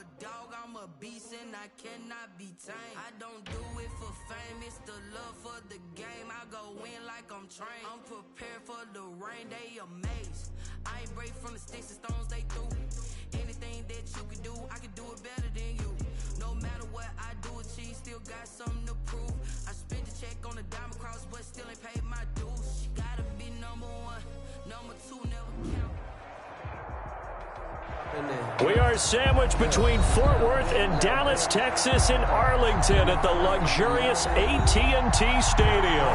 a dog, I'm a beast, and I cannot be tamed. I don't do it for fame, it's the love for the game. I go in like I'm trained. I'm prepared for the rain, they amazed. I ain't break from the sticks and stones they threw. Anything that you can do, I can do it better than you. No matter what I do, achieve, still got something to prove. I spent the check on the diamond cross, but still ain't paid my dues. Gotta be number one, number two never count. We are sandwiched between Fort Worth and Dallas, Texas, in Arlington at the luxurious AT&T Stadium.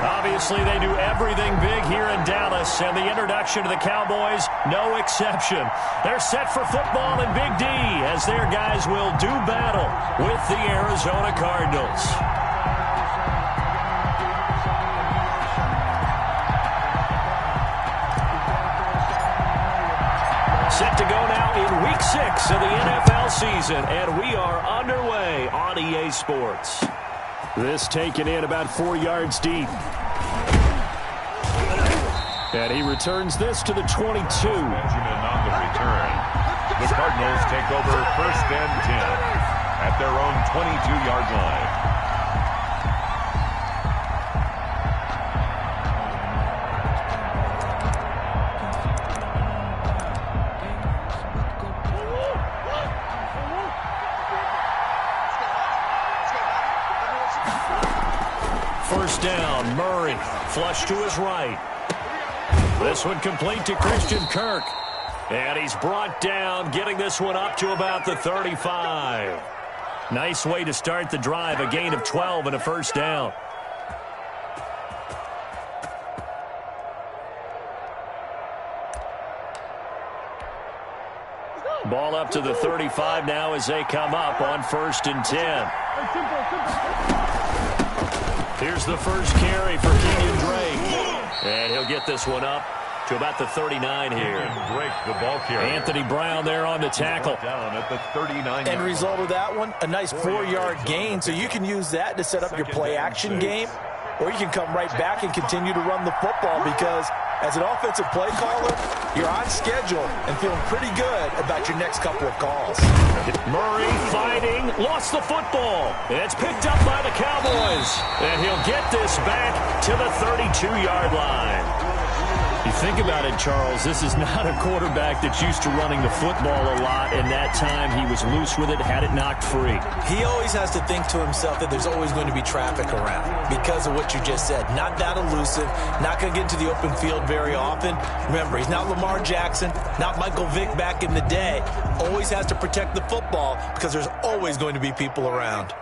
Obviously, they do everything big here in Dallas, and the introduction to the Cowboys, no exception. They're set for football in Big D as their guys will do battle with the Arizona Cardinals. Set to go now in Week 6 of the NFL season, and we are underway on EA Sports. This taken in about 4 yards deep. And he returns this to the 22. Benjamin on the return. The Cardinals take over 1st and 10 at their own 22-yard line. First down, Murray, flush to his right. This one complete to Christian Kirk. And he's brought down, getting this one up to about the 35. Nice way to start the drive, a gain of 12 and a first down. Ball up to the 35 now as they come up on 1st and 10. Here's the first carry for Kenyon Drake. And he'll get this one up to about the 39 here. Drake, the ball carrier. Anthony Brown there on the tackle. Down at the 39. End result of that one, a nice 4-yard gain. So you can use that to set up your play-action game, or you can come right back and continue to run the football because as an offensive play caller, you're on schedule and feeling pretty good about your next couple of calls. Murray fighting, lost the football. It's picked up by the Cowboys. And he'll get this back to the 32-yard line. You think about it, Charles, this is not a quarterback that's used to running the football a lot, and that time he was loose with it, had it knocked free. He always has to think to himself that there's always going to be traffic around because of what you just said. Not that elusive, not going to get into the open field very often. Remember, he's not Lamar Jackson, not Michael Vick back in the day. Always has to protect the football because there's always going to be people around.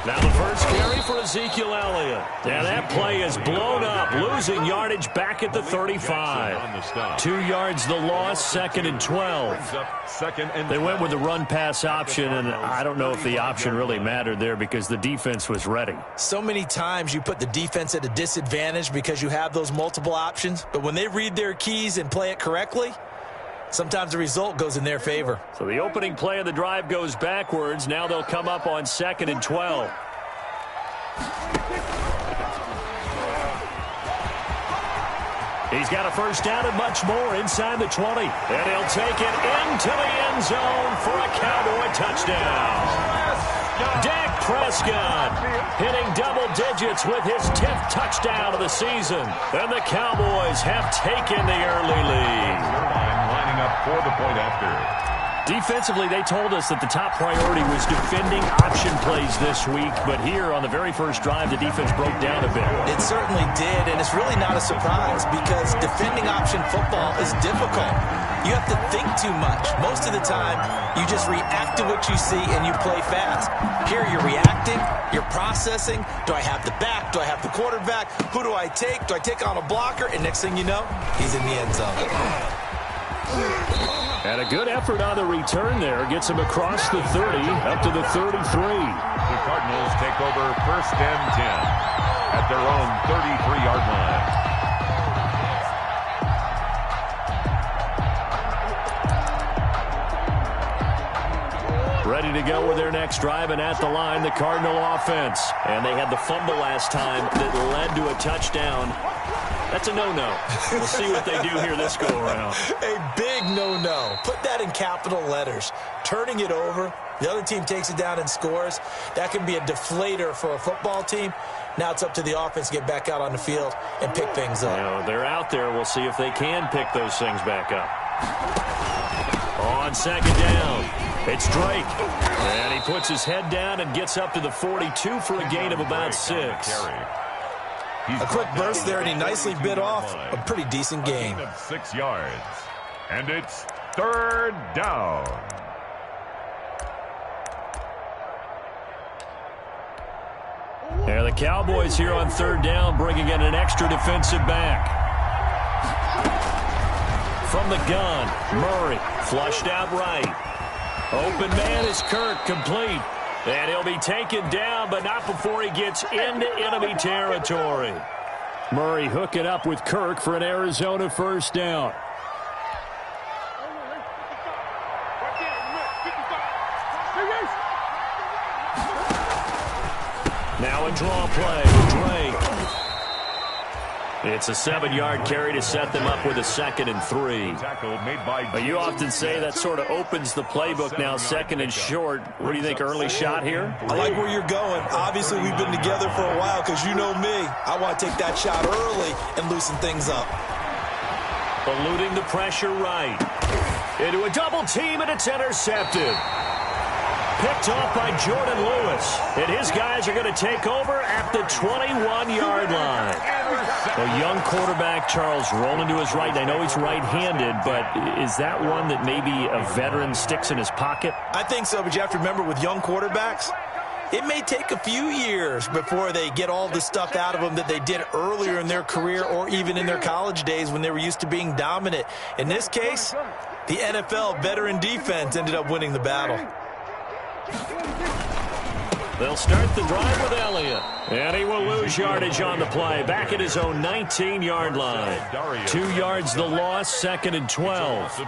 Now the first carry for Ezekiel Elliott. And that play is blown up, losing yardage back at the 35. 2 yards the loss, 2nd and 12. They went with the run-pass option, and I don't know if the option really mattered there because the defense was ready. So many times you put the defense at a disadvantage because you have those multiple options, but when they read their keys and play it correctly, sometimes the result goes in their favor. So the opening play of the drive goes backwards. Now they'll come up on 2nd and 12. He's got a first down and much more inside the 20. And he'll take it into the end zone for a Cowboy touchdown. Dak Prescott hitting double digits with his 10th touchdown of the season. And the Cowboys have taken the early lead. Lining up for the point after. Defensively, they told us that the top priority was defending option plays this week, but here on the very first drive, the defense broke down a bit. It certainly did, and it's really not a surprise because defending option football is difficult. You have to think too much. Most of the time, you just react to what you see and you play fast. Here, you're reacting, you're processing. Do I have the back? Do I have the quarterback? Who do I take? Do I take on a blocker? And next thing you know, he's in the end zone. And a good effort on the return there. Gets him across the 30, up to the 33. The Cardinals take over 1st and 10 at their own 33-yard line. Ready to go with their next drive, and at the line, the Cardinal offense. And they had the fumble last time that led to a touchdown. That's a no-no. We'll see what they do here this go-around. A big no-no. Put that in capital letters. Turning it over, the other team takes it down and scores. That can be a deflator for a football team. Now it's up to the offense to get back out on the field and pick things up. You know, they're out there. We'll see if they can pick those things back up. On second down, it's Drake. And he puts his head down and gets up to the 42 for a gain of about 6. A quick burst there, and he nicely bit off a pretty decent gain. 6 yards. And it's third down. There the Cowboys here on third down, bringing in an extra defensive back. From the gun, Murray, flushed out right. Open man is Kirk, complete. And he'll be taken down, but not before he gets into enemy territory. Murray hooking up with Kirk for an Arizona first down. Now a draw play with Drake. It's a 7-yard carry to set them up with a 2nd and 3. But you often say that sort of opens the playbook now, 2nd and short. What do you think, early shot here? I like where you're going. Obviously, we've been together for a while because you know me. I want to take that shot early and loosen things up. Eluding the pressure right. Into a double team, and it's intercepted. Picked off by Jordan Lewis. And his guys are going to take over at the 21-yard line. A young quarterback, Charles, rolling to his right. I know he's right-handed, but is that one that maybe a veteran sticks in his pocket? I think so, but you have to remember with young quarterbacks, it may take a few years before they get all the stuff out of them that they did earlier in their career or even in their college days when they were used to being dominant. In this case, the NFL veteran defense ended up winning the battle. They'll start the drive with Elliott. And he will lose yardage on the play. Back at his own 19-yard line. 2 yards the loss, 2nd and 12.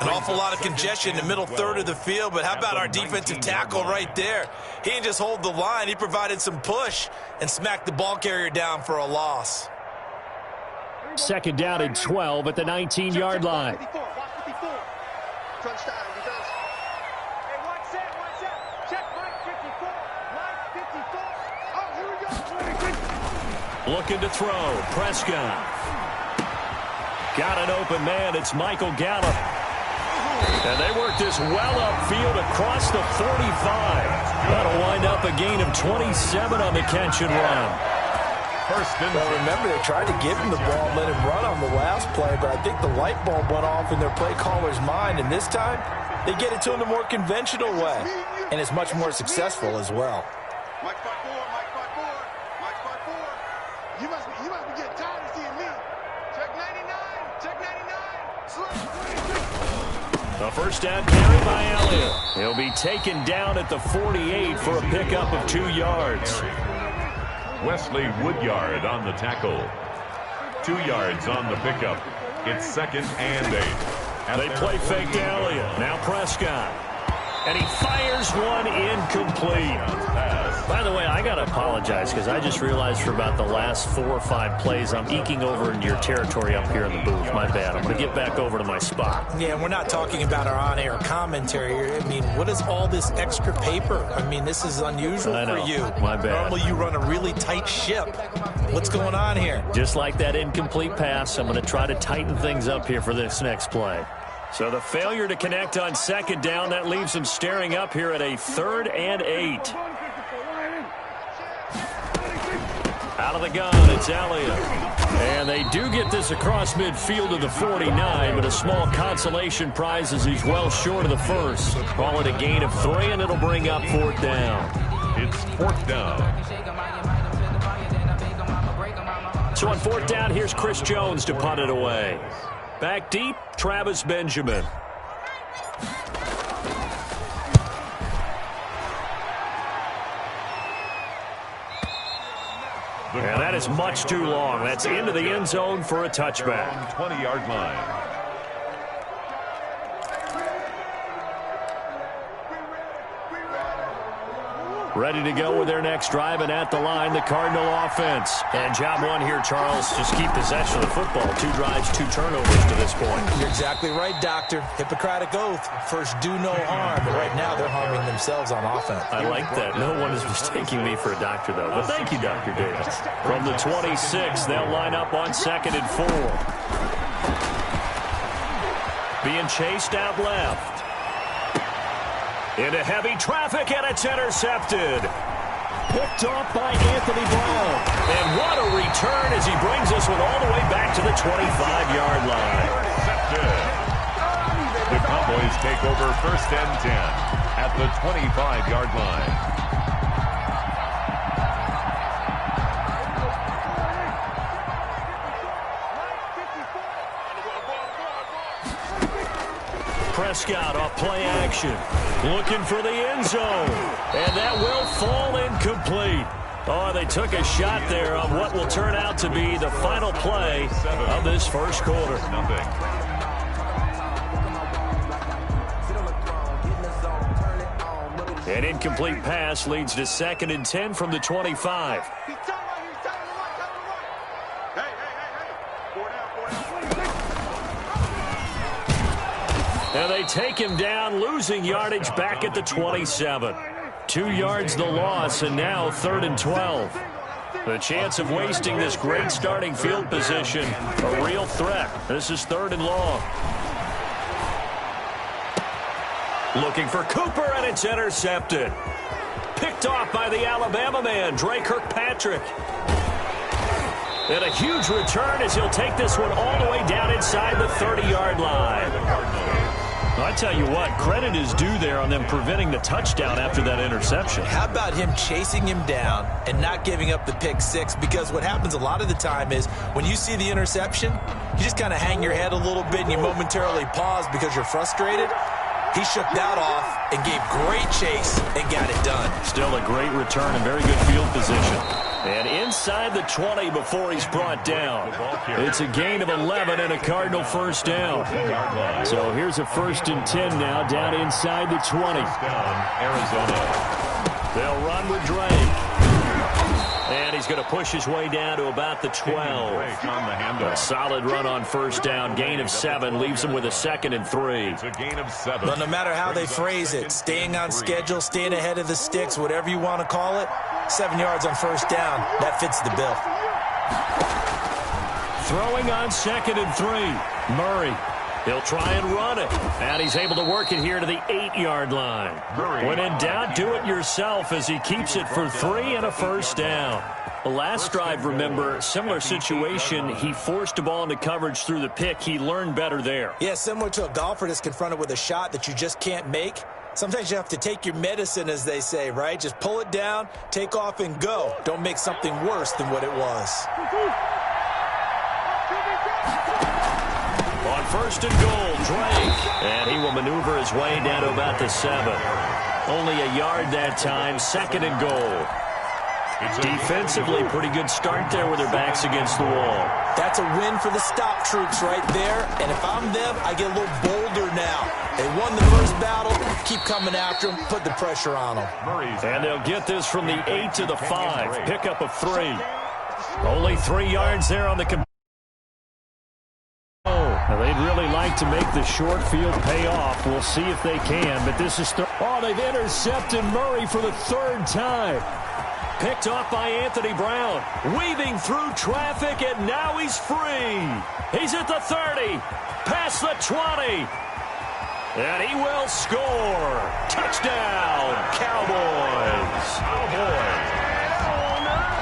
An awful lot of congestion in the middle third of the field, but how about our defensive tackle right there? He didn't just hold the line. He provided some push and smacked the ball carrier down for a loss. 2nd down and 12 at the 19-yard line. Looking to throw. Prescott. Got an open man. It's Michael Gallup. And they work this well upfield across the 45. That'll wind up a gain of 27 on the catch and run. Well, remember, they tried to give him the ball and let him run on the last play, but I think the light bulb went off in their play caller's mind, and this time they get it to him the more conventional way, and it's much more successful as well. You must be getting tired of seeing me. Check 99. Check 99. A first down carry by Elliott. He'll be taken down at the 48 for a pickup of 2 yards. Wesley Woodyard on the tackle. 2 yards on the pickup. It's 2nd and 8. They play fake to Elliott. Now Prescott. And he fires one incomplete. By the way, I got to apologize because I just realized for about the last 4 or 5 plays I'm eking over into your territory up here in the booth. My bad. I'm going to get back over to my spot. Yeah, we're not talking about our on-air commentary here. I mean, what is all this extra paper? I mean, this is unusual for you. My bad. Normally you run a really tight ship. What's going on here? Just like that incomplete pass, I'm going to try to tighten things up here for this next play. So the failure to connect on 2nd down, that leaves them staring up here at a 3rd and 8. Out of the gun, it's Elliott. And they do get this across midfield to the 49, but a small consolation prize as he's well short of the first. Call it a gain of 3, and it'll bring up 4th down. It's 4th down. So on 4th down, here's Chris Jones to punt it away. Back deep, Travis Benjamin. And that is much too long. That's into the end zone for a touchback. 20-yard line. Ready to go with their next drive, and at the line, the Cardinal offense. And job one here, Charles, just keep possession of the football. 2 drives, 2 turnovers to this point. You're exactly right, Doctor. Hippocratic oath. First, do no harm. But right now, they're harming themselves on offense. I like that. No one is mistaking me for a doctor, though. But thank you, Dr. Davis. From the 26, they'll line up on 2nd and 4. Being chased out left. Into heavy traffic, and it's intercepted. Picked off by Anthony Brown. And what a return as he brings us all the way back to the 25-yard line. Intercepted. The Cowboys take over 1st and 10 at the 25-yard line. Prescott off play action. Looking for the end zone. And that will fall incomplete. Oh, they took a shot there on what will turn out to be the final play of this first quarter. An incomplete pass leads to 2nd and 10 from the 25. And they take him down, losing yardage back at the 27. 2 yards the loss, and now 3rd and 12. The chance of wasting this great starting field position, a real threat. This is 3rd and long. Looking for Cooper, and it's intercepted. Picked off by the Alabama man, Dre Kirkpatrick. And a huge return as he'll take this one all the way down inside the 30-yard line. I tell you what, credit is due there on them preventing the touchdown after that interception. How about him chasing him down and not giving up the pick 6? Because what happens a lot of the time is when you see the interception, you just kind of hang your head a little bit and you momentarily pause because you're frustrated. He shook that off and gave great chase and got it done. Still a great return and very good field position. And inside the 20 before he's brought down. It's a gain of 11 and a Cardinal first down. So here's a 1st and 10 now down inside the 20. Arizona. They'll run with Drake. And he's going to push his way down to about the 12. A solid run on first down. Gain of 7 leaves him with a 2nd and 3. It's a gain of 7. But no matter how they phrase it, staying on schedule, staying ahead of the sticks, whatever you want to call it, 7 yards on first down, that fits the bill. Throwing on 2nd and 3. Murray. He'll try and run it. And he's able to work it here to the 8-yard line. When in doubt, do it yourself as he keeps it for 3 and a first down. The last drive, remember, similar situation. He forced a ball into coverage through the pick. He learned better there. Yeah, similar to a golfer that's confronted with a shot that you just can't make. Sometimes you have to take your medicine, as they say, right? Just pull it down, take off, and go. Don't make something worse than what it was. On 1st and goal, Drake. And he will maneuver his way down to about the 7. Only a yard that time, 2nd and goal. Defensively, pretty good start there with their backs against the wall. That's a win for the stop troops right there. And if I'm them, I get a little bolder now. They won the first battle. Keep coming after them. Put the pressure on them. And they'll get this from the 8 to the 5. Pickup of 3. Only 3 yards there on the... They'd really like to make the short field pay off. We'll see if they can, but this is... they've intercepted Murray for the 3rd time. Picked off by Anthony Brown. Weaving through traffic, and now he's free. He's at the 30. Past the 20. And he will score. Touchdown, Cowboys.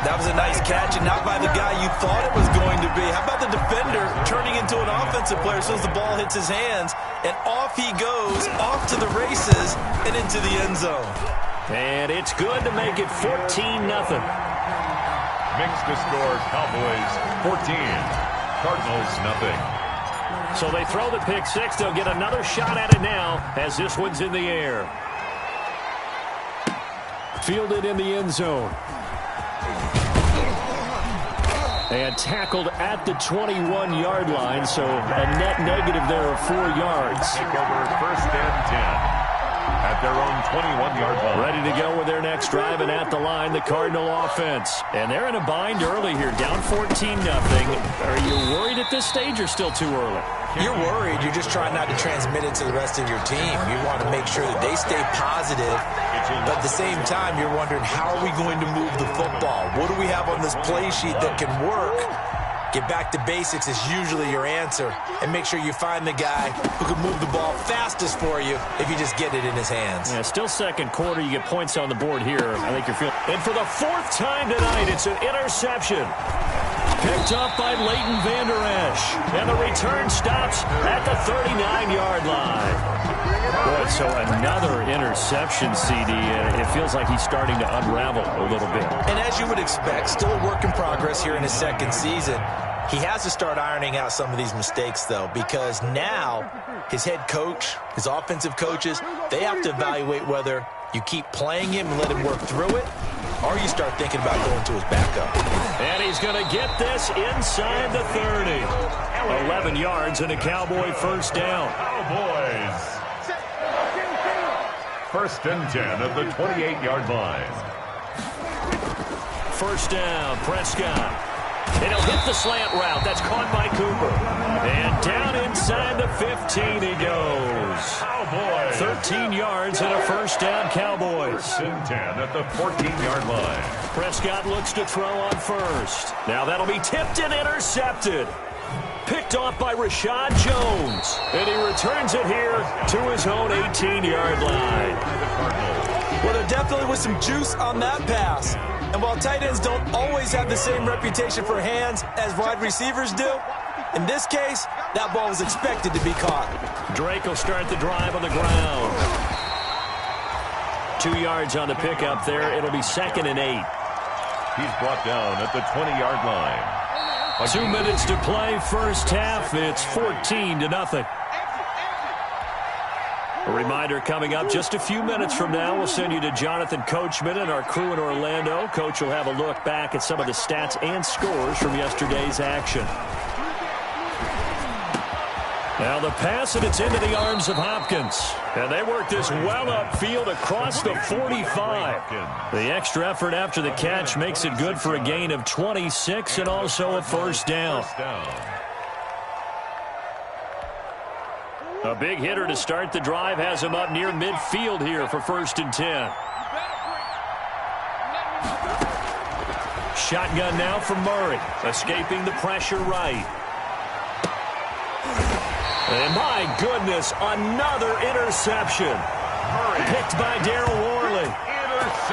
That was a nice catch, and not by the guy you thought it was going to be. How about the defender turning into an offensive player as soon as the ball hits his hands, and off he goes, off to the races, and into the end zone. And it's good to make it 14-0. Mixed to score, Cowboys 14, Cardinals nothing. So they throw the pick 6. They'll get another shot at it now as this one's in the air. Fielded in the end zone. And tackled at the 21-yard line, so a net negative there of 4 yards. Take over 1st and 10 at at their own 21-yard line. Ready to go with their next drive, and at the line, the Cardinal offense. And they're in a bind early here, down 14-0. Are you worried at this stage or still too early? You're worried. You're just trying not to transmit it to the rest of your team. You want to make sure that they stay positive, but at the same time, you're wondering, how are we going to move the football? What do we have on this play sheet that can work? Get back to basics is usually your answer, and make sure you find the guy who can move the ball fastest for you if you just get it in his hands. Yeah, still second quarter. You get points on the board here. I think you're feeling. And for the fourth time tonight, it's an interception. Picked up by Leighton Vander Esch. And the return stops at the 39-yard line. Boy, so another interception, CD. It feels like he's starting to unravel a little bit. And as you would expect, still a work in progress here in his second season. He has to start ironing out some of these mistakes, though, because now his head coach, his offensive coaches, they have to evaluate whether you keep playing him and let him work through it, or you start thinking about going to his backup. And he's going to get this inside the 30. 11 yards and a Cowboy first down. Cowboys. First and 10 at the 28-yard line. First down, Prescott. And he'll hit the slant route. That's caught by Cooper. And down inside the 15 he goes. Cowboys. 13 yards and a first down, Cowboys. First and 10 at the 14-yard line. Prescott looks to throw on first. Now that'll be tipped and intercepted. Picked off by Rashad Jones. And he returns it here to his own 18-yard line. Well, there definitely was some juice on that pass. And while tight ends don't always have the same reputation for hands as wide receivers do, in this case, that ball was expected to be caught. Drake will start the drive on the ground. 2 yards on the pickup there. It'll be 2nd and 8. He's brought down at the 20-yard line. 2 minutes to play, first half. It's 14-0. A reminder coming up just a few minutes from now. We'll send you to Jonathan Coachman and our crew in Orlando. Coach will have a look back at some of the stats and scores from yesterday's action. Now the pass, and it's into the arms of Hopkins. And they work this well upfield across the 45. The extra effort after the catch makes it good for a gain of 26 and also a first down. A big hitter to start the drive has him up near midfield here for 1st and 10. Shotgun now from Murray, escaping the pressure right. And my goodness, another interception. Picked by Darryl Worley.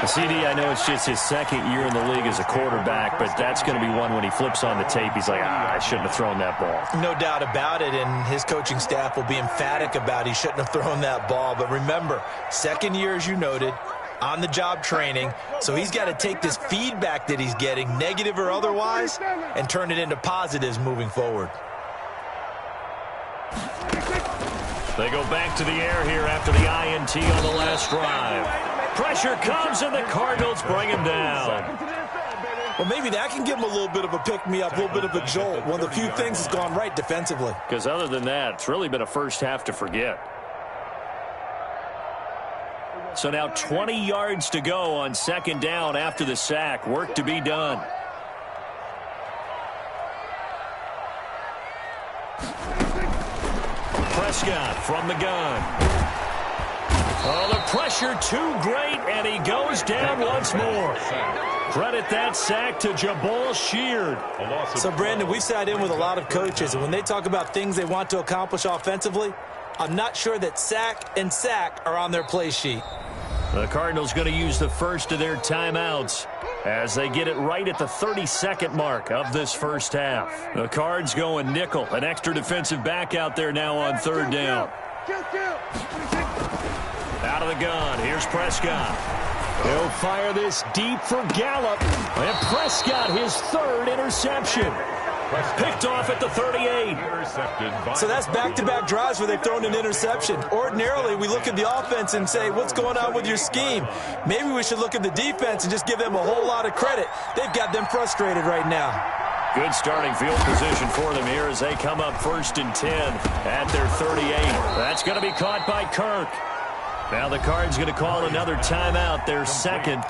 CD, I know it's just his second year in the league as a quarterback, but that's going to be one when he flips on the tape. He's like, I shouldn't have thrown that ball. No doubt about it, and his coaching staff will be emphatic about he shouldn't have thrown that ball. But remember, second year, as you noted, on-the-job training, so he's got to take this feedback that he's getting, negative or otherwise, and turn it into positives moving forward. They go back to the air here after the INT on the last drive. Pressure comes, and the Cardinals bring him down. Well, maybe that can give him a little bit of a pick-me-up, a little bit of a jolt. One of the few things has gone right defensively. Because other than that, it's really been a first half to forget. So now 20 yards to go on 2nd down after the sack. Work to be done. Prescott from the gun. Oh, the pressure too great, and he goes down once more. Credit that sack to Jabal Sheard. So, Brandon, we've sat in with a lot of coaches, and when they talk about things they want to accomplish offensively, I'm not sure that sack and sack are on their play sheet. The Cardinals going to use the first of their timeouts as they get it right at the 32nd mark of this first half. The Cards going nickel, an extra defensive back out there now on 3rd down. Out of the gun, here's Prescott. He'll fire this deep for Gallup, and Prescott his 3rd interception. Picked off at the 38. So that's back-to-back drives where they've thrown an interception. Ordinarily, we look at the offense and say, what's going on with your scheme? Maybe we should look at the defense and just give them a whole lot of credit. They've got them frustrated right now. Good starting field position for them here as they come up 1st and 10 at their 38. That's going to be caught by Kirk. Now the Cards going to call another timeout, their second,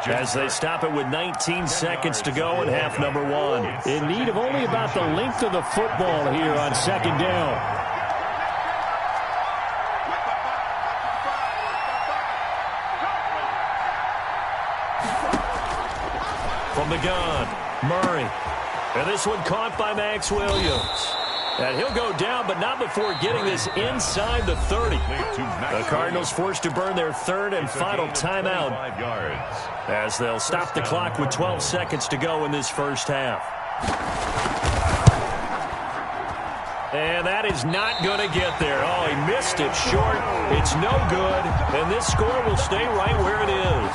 as they stop it with 19 seconds to go in half number one. In need of only about the length of the football here on second down. From the gun, Murray. And this one caught by Max Williams. And he'll go down, but not before getting this inside the 30. The Cardinals forced to burn their third and final timeout as they'll stop the clock with 12 seconds to go in this first half. And that is not going to get there. Oh, he missed it short. It's no good. And this score will stay right where it is.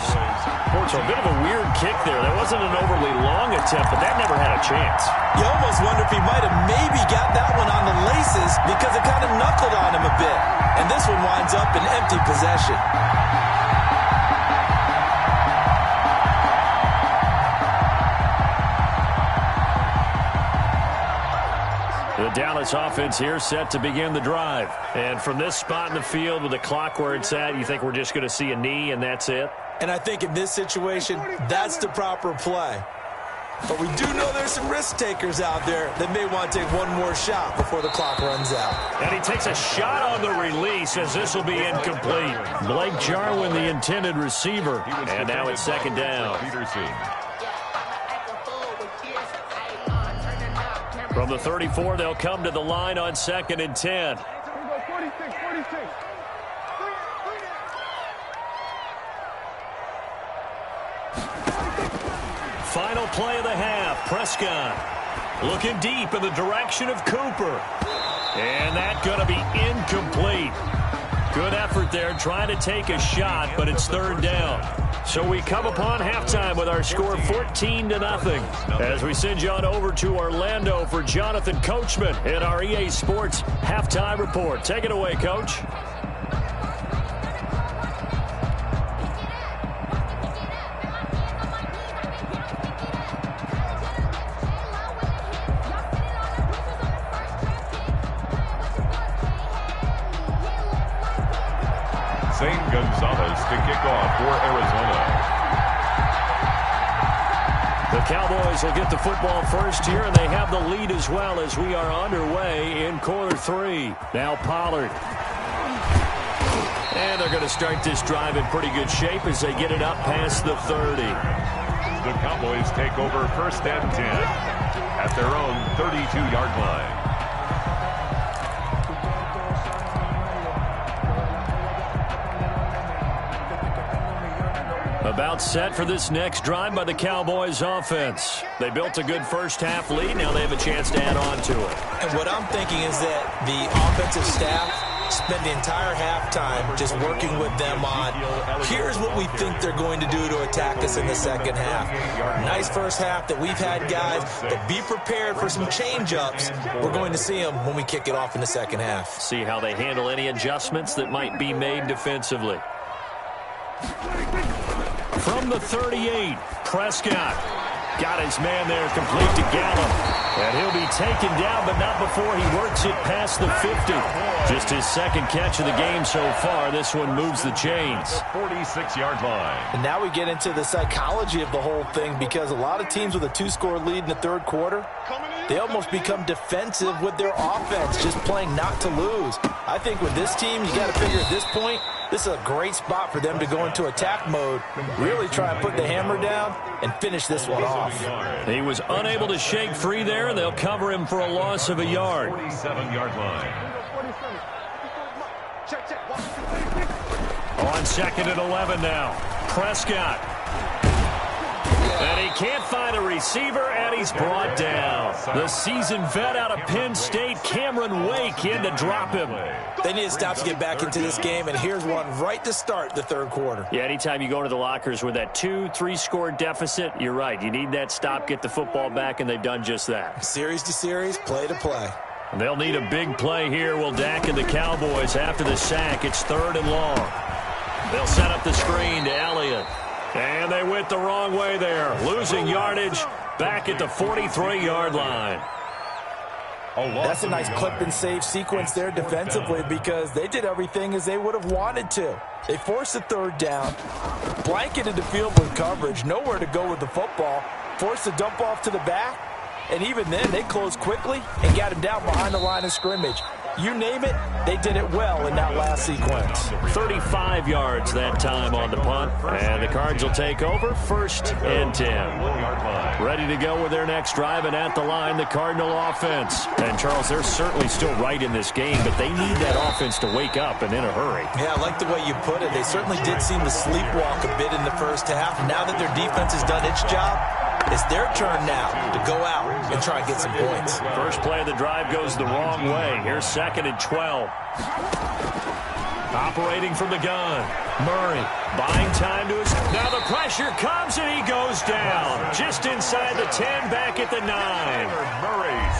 So a bit of a weird kick there. That wasn't an overly long attempt, but that never had a chance. You almost wonder if he might have maybe got that one on the laces because it kind of knuckled on him a bit. And this one winds up in empty possession. The Dallas offense here set to begin the drive. And from this spot in the field with the clock where it's at, you think we're just going to see a knee and that's it? And I think in this situation, that's the proper play. But we do know there's some risk takers out there that may want to take one more shot before the clock runs out. And he takes a shot on the release as this will be incomplete. Blake Jarwin, the intended receiver. And now it's second down. From the 34, they'll come to the line on 2nd and 10. Final play of the half. Prescott looking deep in the direction of Cooper. And that's going to be incomplete. Good effort there trying to take a shot, but it's third down. So we come upon halftime with our score 14-0 as we send you on over to Orlando for Jonathan Coachman in our EA Sports Halftime Report. Take it away, Coach. Gonzalez to kick off for Arizona. The Cowboys will get the football first here, and they have the lead as well as we are underway in quarter 3. Now Pollard. And they're going to start this drive in pretty good shape as they get it up past the 30. The Cowboys take over 1st and 10 at their own 32-yard line. About set for this next drive by the Cowboys offense. They built a good first half lead. Now they have a chance to add on to it. And what I'm thinking is that the offensive staff spent the entire halftime just working with them on, here's what we think they're going to do to attack us in the second half. Nice first half that we've had, guys, but be prepared for some change-ups. We're going to see them when we kick it off in the second half. See how they handle any adjustments that might be made defensively. From the 38, Prescott got his man there complete to Gallup. And he'll be taken down, but not before he works it past the 50. Just his second catch of the game so far. This one moves the chains. 46-yard line. And now we get into the psychology of the whole thing, because a lot of teams with a 2-score lead in the third quarter, they almost become defensive with their offense, just playing not to lose. I think with this team, you got to figure at this point, this is a great spot for them to go into attack mode, really try and put the hammer down and finish this one off. He was unable to shake free there, and they'll cover him for a loss of a yard. 47-yard line. On 2nd and 11 now. Prescott. And he can't find a receiver, and he's brought down. The seasoned vet out of Penn State, Cameron Wake, in to drop him. They need to stop to get back into this game, and here's one right to start the third quarter. Yeah, anytime you go into the lockers with that 2-3-score deficit, you're right. You need that stop, get the football back, and they've done just that. Series to series, play to play. They'll need a big play here. Will Dak and the Cowboys after the sack. It's 3rd and long. They'll set up the screen to Elliott. And they went the wrong way there. Losing yardage back at the 43-yard line. That's a nice clip and save sequence there defensively because they did everything as they would have wanted to. They forced the third down, blanketed the field with coverage, nowhere to go with the football, forced the dump off to the back, and even then they closed quickly and got him down behind the line of scrimmage. You name it, they did it well in that last sequence. 35 yards that time on the punt, and the Cards will take over 1st and 10. Ready to go with their next drive, and at the line, the Cardinal offense. And, Charles, they're certainly still right in this game, but they need that offense to wake up and in a hurry. Yeah, I like the way you put it. They certainly did seem to sleepwalk a bit in the first half. Now that their defense has done its job, it's their turn now to go out and try and get some points. First play of the drive goes the wrong way. Here's 2nd and 12. Operating from the gun. Murray buying time to his... Now the pressure comes and he goes down. Just inside the 10, back at the 9.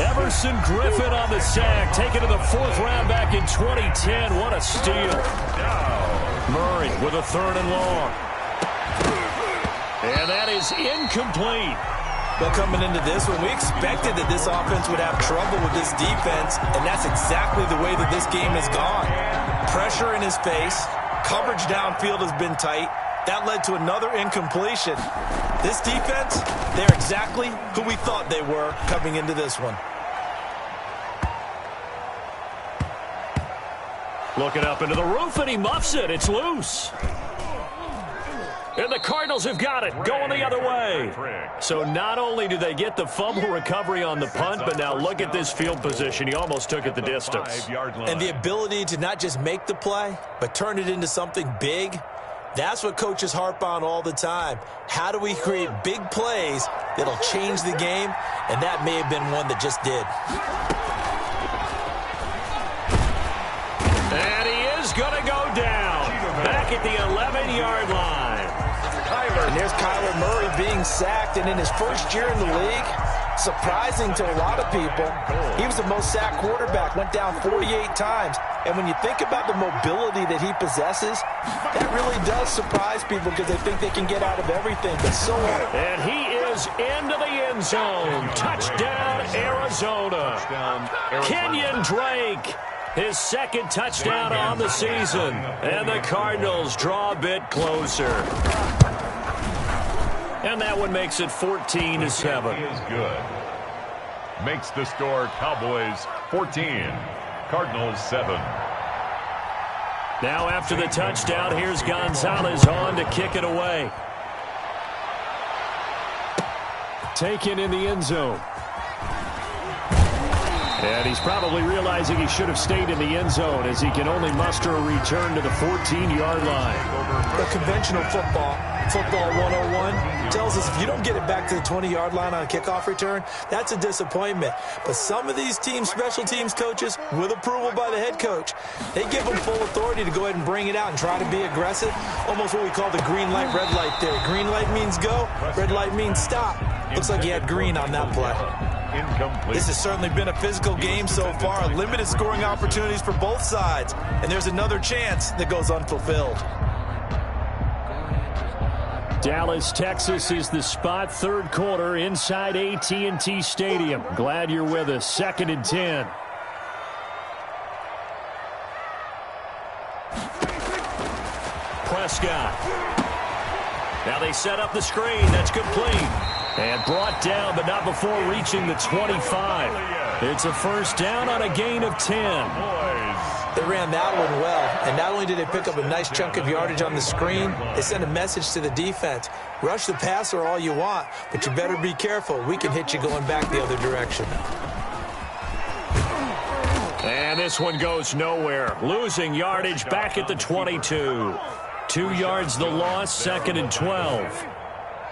Everson Griffin on the sack. Taken to the 4th round back in 2010. What a steal. Murray with a 3rd and long. And that is incomplete. But coming into this one, we expected that this offense would have trouble with this defense, and that's exactly the way that this game has gone. Pressure in his face. Coverage downfield has been tight. That led to another incompletion. This defense, they're exactly who we thought they were coming into this one. Looking up into the roof, and he muffs it. It's loose. And the Cardinals have got it, going the other way. So not only do they get the fumble recovery on the punt, but now look at this field position. He almost took it the distance. And the ability to not just make the play, but turn it into something big, that's what coaches harp on all the time. How do we create big plays that'll change the game? And that may have been one that just did. And he is going to go down. Back at the 11-yard line. And there's Kyler Murray being sacked, and in his first year in the league, surprising to a lot of people, he was the most sacked quarterback, went down 48 times. And when you think about the mobility that he possesses, that really does surprise people because they think they can get out of everything. But so and he is into the end zone. Touchdown, Arizona. Kenyon Drake. His 2nd touchdown on the season. And the Cardinals draw a bit closer. And that one makes it 14-7. Is good. Makes the score Cowboys 14, Cardinals 7. Now after the touchdown, here's Gonzalez on to kick it away. Taken in the end zone. And he's probably realizing he should have stayed in the end zone as he can only muster a return to the 14-yard line. The conventional football 101, tells us if you don't get it back to the 20-yard line on a kickoff return, that's a disappointment. But some of these team special teams coaches, with approval by the head coach, they give them full authority to go ahead and bring it out and try to be aggressive. Almost what we call the green light, red light theory. Green light means go, red light means stop. Looks like he had green on that play. Incomplete. This has certainly been a physical game so far. Limited scoring opportunities for both sides. And there's another chance that goes unfulfilled. Dallas, Texas is the spot. 3rd quarter inside AT&T Stadium. Glad you're with us. 2nd and 10. Prescott. Now they set up the screen. That's complete. And brought down, but not before reaching the 25. It's a 1st down on a gain of 10. They ran that one well, and not only did they pick up a nice chunk of yardage on the screen, they sent a message to the defense. Rush the passer all you want, but you better be careful. We can hit you going back the other direction. And this one goes nowhere. Losing yardage back at the 22. 2 yards the loss, 2nd and 12.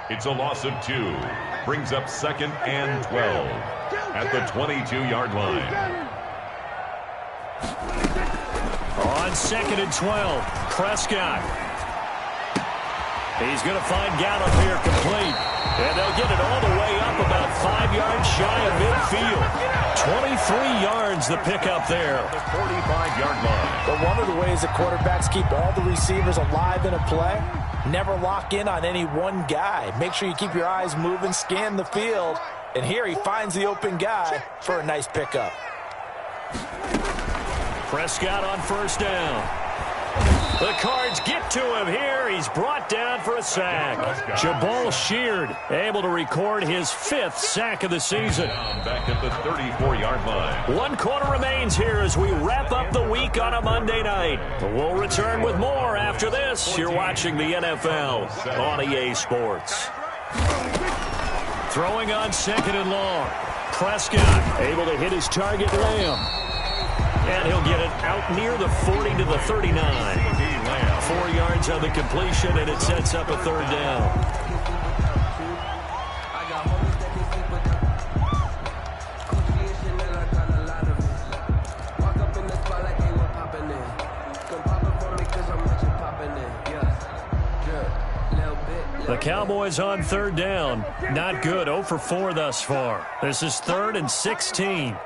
It's a loss of 2. Brings up 2nd and 12 at the 22-yard line. On 2nd and 12, Prescott. He's going to find Gallup here complete. And they'll get it all the way up about 5 yards shy of midfield. 23 yards the pickup there. The 45-yard line. But one of the ways that quarterbacks keep all the receivers alive in a play, never lock in on any one guy. Make sure you keep your eyes moving, scan the field. And here he finds the open guy for a nice pickup. Prescott on first down. The Cards get to him here. He's brought down for a sack. Jabal Sheard able to record his 5th sack of the season. Back at the 34-yard line. 1 quarter remains here as we wrap up the week on a Monday night. We'll return with more after this. You're watching the NFL on EA Sports. Throwing on 2nd and long. Prescott able to hit his target, Lamb. And he'll get it out near the 40 to the 39. 4 yards on the completion, and it sets up a 3rd down. The Cowboys on 3rd down. Not good. 0 for 4 thus far. This is 3rd and 16.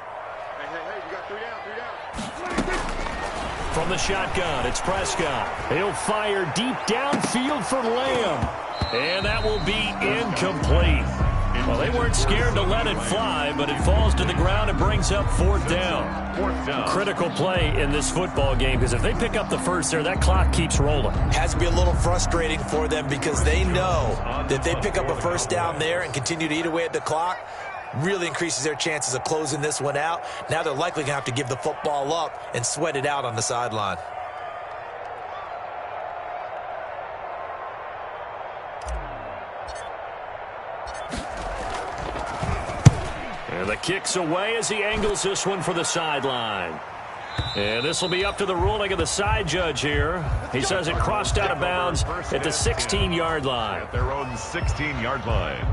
From the shotgun, it's Prescott. He'll fire deep downfield for Lamb. And that will be incomplete. Well, they weren't scared to let it fly, but it falls to the ground and brings up 4th down. 4th down. Critical play in this football game, because if they pick up the first there, that clock keeps rolling. Has to be a little frustrating for them because they know that they pick up a first down there and continue to eat away at the clock. Really increases their chances of closing this one out. Now they're likely going to have to give the football up and sweat it out on the sideline. And the kick's away as he angles this one for the sideline. And this will be up to the ruling of the side judge here. He says it crossed out of bounds at the 16-yard line. At their own 16-yard line.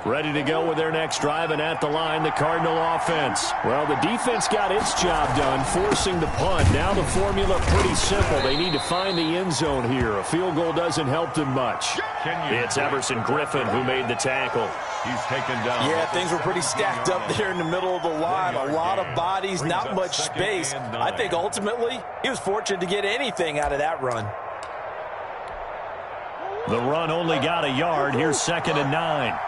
Ready to go with their next drive, and at the line, the Cardinal offense. Well, the defense got its job done, forcing the punt. Now the formula pretty simple. They need to find the end zone here. A field goal doesn't help them much. It's Everson Griffin who made the tackle. He's taken down. Yeah, things were pretty stacked up there in the middle of the line. A lot of bodies, not much space. I think ultimately he was fortunate to get anything out of that run. The run only got a yard. Here's 2nd and 9.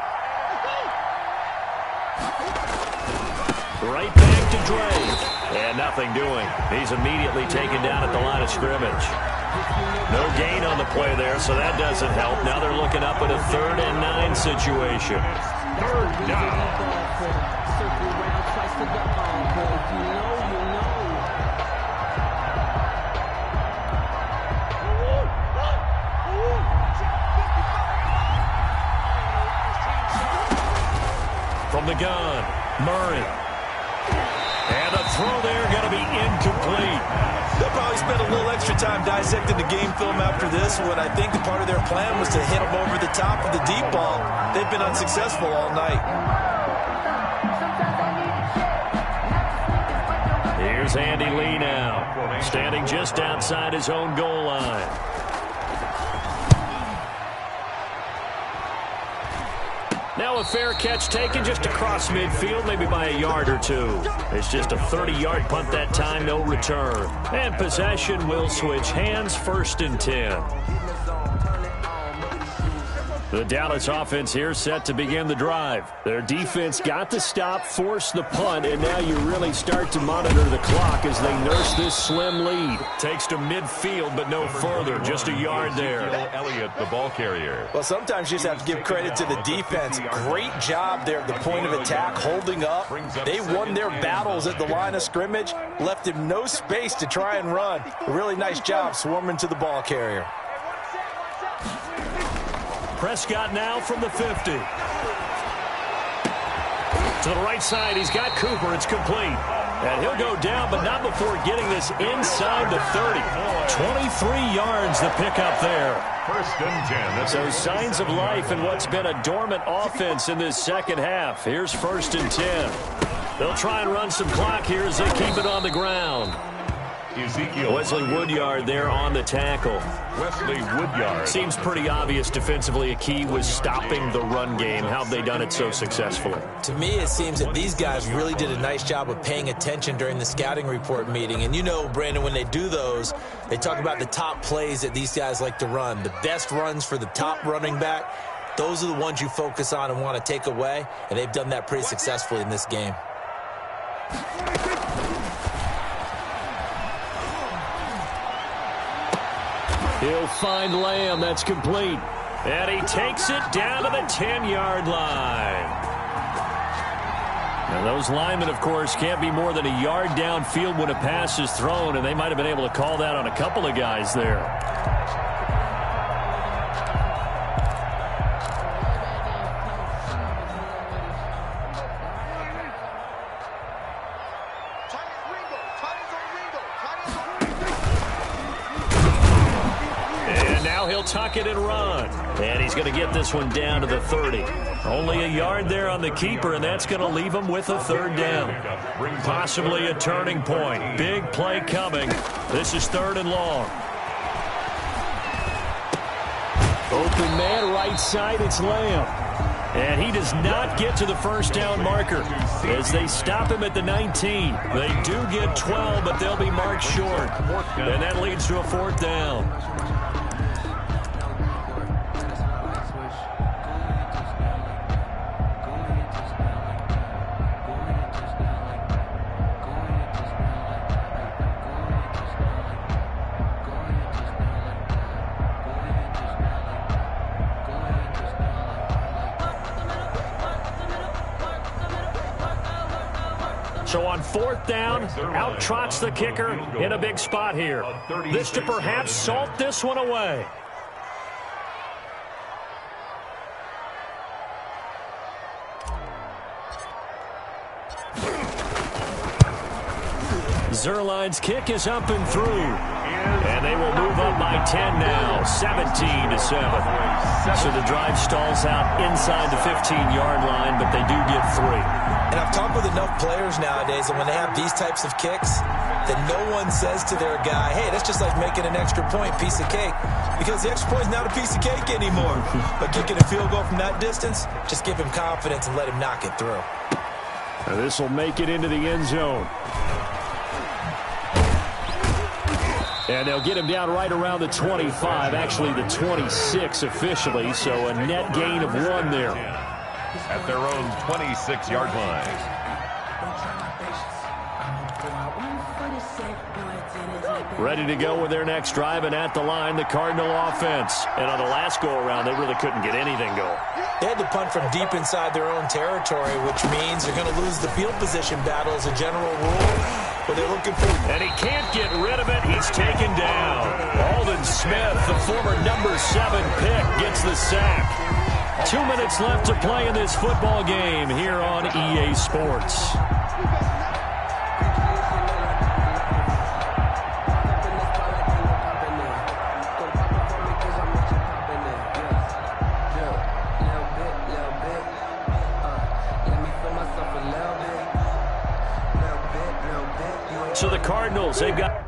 Right back to Dre. And nothing doing. He's immediately taken down at the line of scrimmage. No gain on the play there, so that doesn't help. Now they're looking up at a 3rd and 9 situation. 3rd down. From the gun, Murray. And a throw there going to be incomplete. They'll probably spend a little extra time dissecting the game film after this one. I think the part of their plan was to hit them over the top of the deep ball. They've been unsuccessful all night. Here's Andy Lee now, standing just outside his own goal line. Now a fair catch taken just across midfield, maybe by a yard or 2. It's just a 30-yard punt that time, no return. And possession will switch hands, 1st and 10. The Dallas offense here set to begin the drive. Their defense got the stop, forced the punt, and now you really start to monitor the clock as they nurse this slim lead. Takes to midfield, but no further, just a yard there. Elliott, the ball carrier. Well, sometimes you just have to give credit to the defense. Great job there at the point of attack, holding up. They won their battles at the line of scrimmage, left him no space to try and run. A really nice job swarming to the ball carrier. Prescott now from the 50. To the right side, he's got Cooper. It's complete. And he'll go down, but not before getting this inside the 30. 23 yards the pickup there. 1st and 10. So signs of life in what's been a dormant offense in this second half. Here's 1st and 10. They'll try and run some clock here as they keep it on the ground. Wesley Woodyard there on the tackle. Wesley Woodyard. Seems pretty obvious defensively a key was stopping the run game. How have they done it so successfully? To me, it seems that these guys really did a nice job of paying attention during the scouting report meeting. And you know, Brandon, when they do those, they talk about the top plays that these guys like to run. The best runs for the top running back, those are the ones you focus on and want to take away. And they've done that pretty successfully in this game. He'll find Lamb. That's complete. And he takes it down to the 10-yard line. And those linemen, of course, can't be more than a yard downfield when a pass is thrown, and they might have been able to call that on a couple of guys there. He'll tuck it and run. And he's going to get this one down to the 30. Only a yard there on the keeper, and that's going to leave him with a third down. Possibly a turning point. Big play coming. This is 3rd and long. Open man, right side, it's Lamb. And he does not get to the first down marker as they stop him at the 19. They do get 12, but they'll be marked short. And that leads to a 4th down. So on 4th down, out trots the kicker in a big spot here. This to perhaps salt this one away. Zerline's kick is up and through. And they will move up by 10 now, 17-7. So the drive stalls out inside the 15-yard line, but they do get 3. And I've talked with enough players nowadays that when they have these types of kicks, that no one says to their guy, hey, that's just like making an extra point, piece of cake. Because the extra point is not a piece of cake anymore. But kicking a field goal from that distance, just give him confidence and let him knock it through. This will make it into the end zone. And they'll get him down right around the 25, actually the 26 officially, so a net gain of 1 there. At their own 26-yard line. Ready to go with their next drive, and at the line, the Cardinal offense. And on the last go-around, they really couldn't get anything going. They had to punt from deep inside their own territory, which means they're going to lose the field position battle as a general rule. But they're looking for... And he can't get rid of it. He's taken down. Alden Smith, the former number 7 pick, gets the sack. 2 minutes left to play in this football game here on EA Sports. So the Cardinals, they've got...